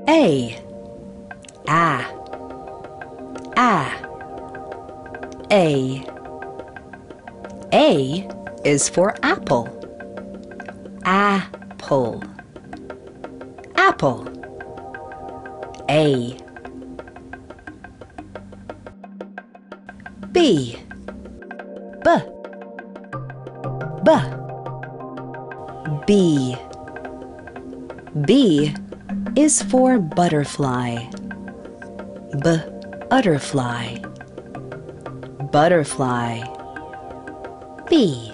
A. A. A. A. A is for apple. Apple. Apple. A. B. B. B. B. B is for butterfly. Butterfly. Butterfly. B.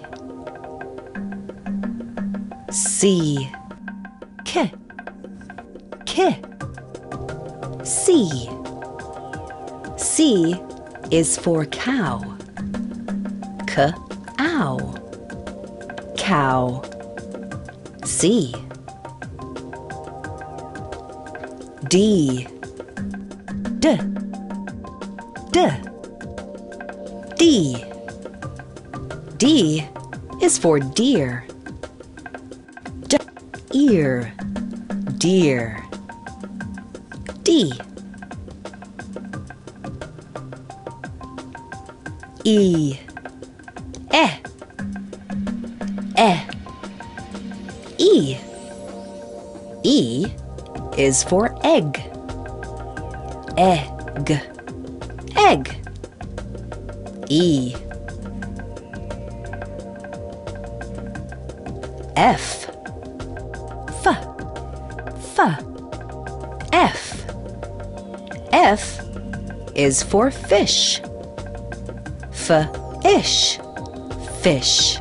C. K. K. C. C is for cow. Cow. Cow. C. D. D. D. D. D is for deer. D. Ear. Deer. D. E. E. E. E. E is for egg. Egg. Egg. E. F. F. F. F. F is for fish. Fish. Fish.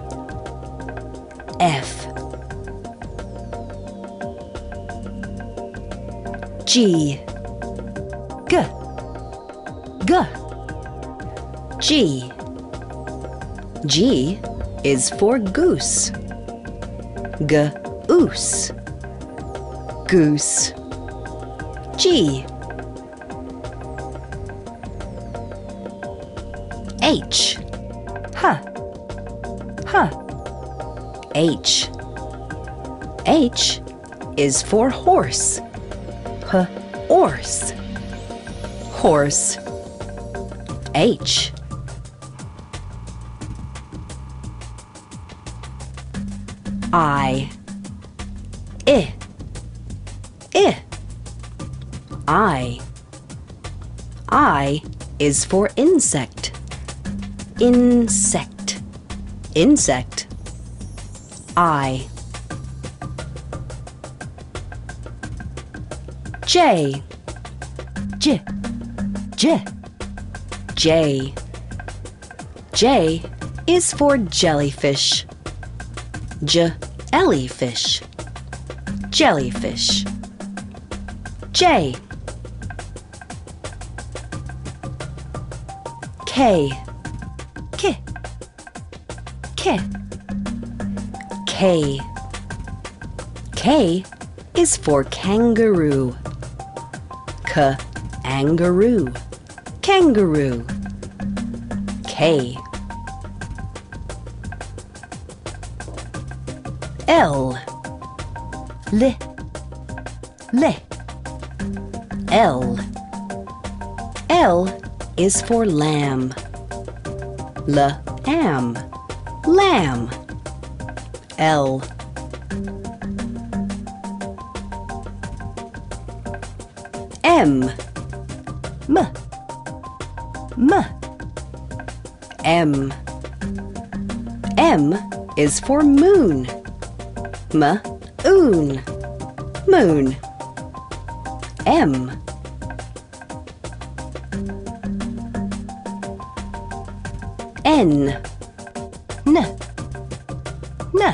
F. G. G. G. G. G is for goose. Goose. Goose. G. H. H. H. H. H is for horse. Horse. Horse. H. I. I. I. I. I is for insect. Insect. Insect. I. J. J. J. J. J is for jellyfish. Jellyfish. Jellyfish. J. K. K. K. K. K is for kangaroo. Kangaroo. Kangaroo. K. L. L. L. L. L is for lamb. Lamb. Lamb. L. M. M. M. M. M is for moon. Moon. Moon. M. N. N. N.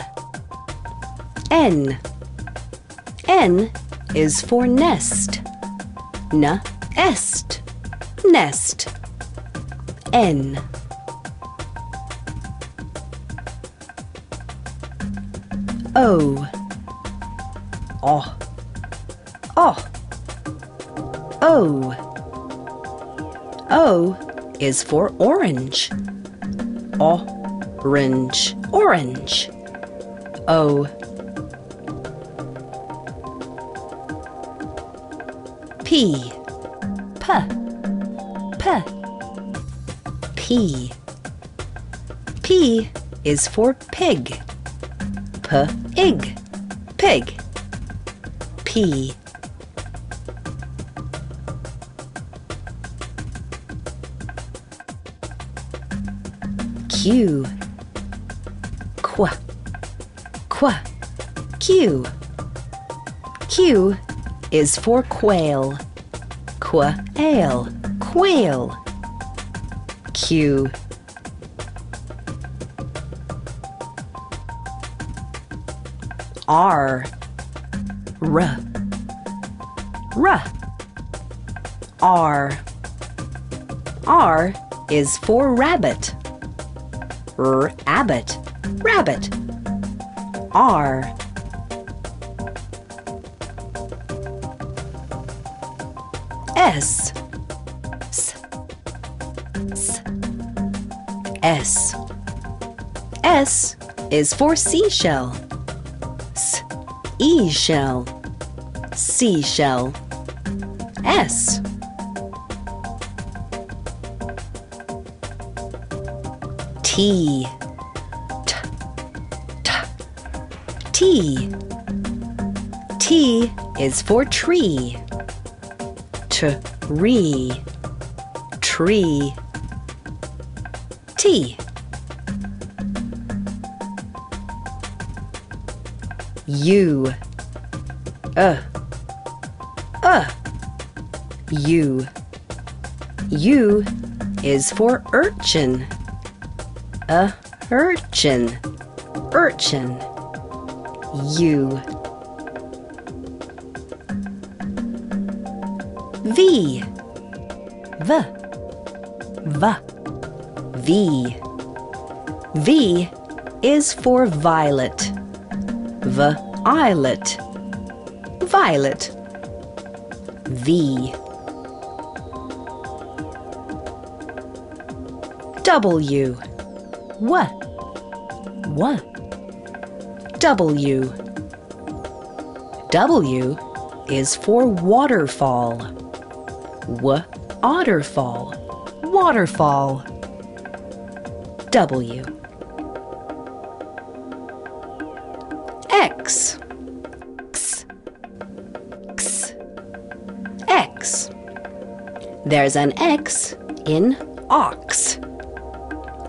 N. N is for nest. Nest. Nest. N. O. O. O. O. O is for orange. Orange. Orange. O. P. P. P. P. P is for pig. P-ig. Pig. P. Q. Qu. Qu. Q. Q is for quail. Quail. Quail. Q. R. R. R. R. R is for rabbit. Rabbit. Rabbit. R. S. S. S. S. S is for seashell. E-shell. Seashell. S. T. T. T. T. T is for tree. Tree. Tree. T. U. U. U is for urchin. Urchin. Urchin. U. V. V. V. V. V is for violet. Violet. Violet. V. W. W. W. W. W is for waterfall. Waterfall. Waterfall. W. X. X. X. X. There's an X in ox.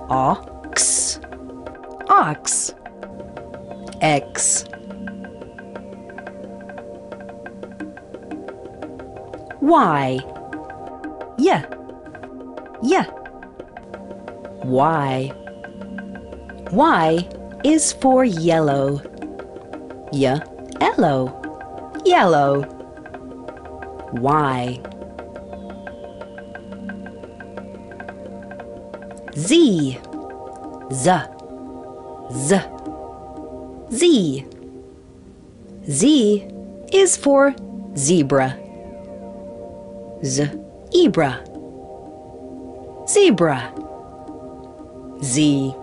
Ox. Ox. X. Y. Yeah. Yeah. Y. Y is for yellow. Yellow. Yellow. Y. Z. Z. Z. Z. Z is for zebra. Zebra. Zebra. Z.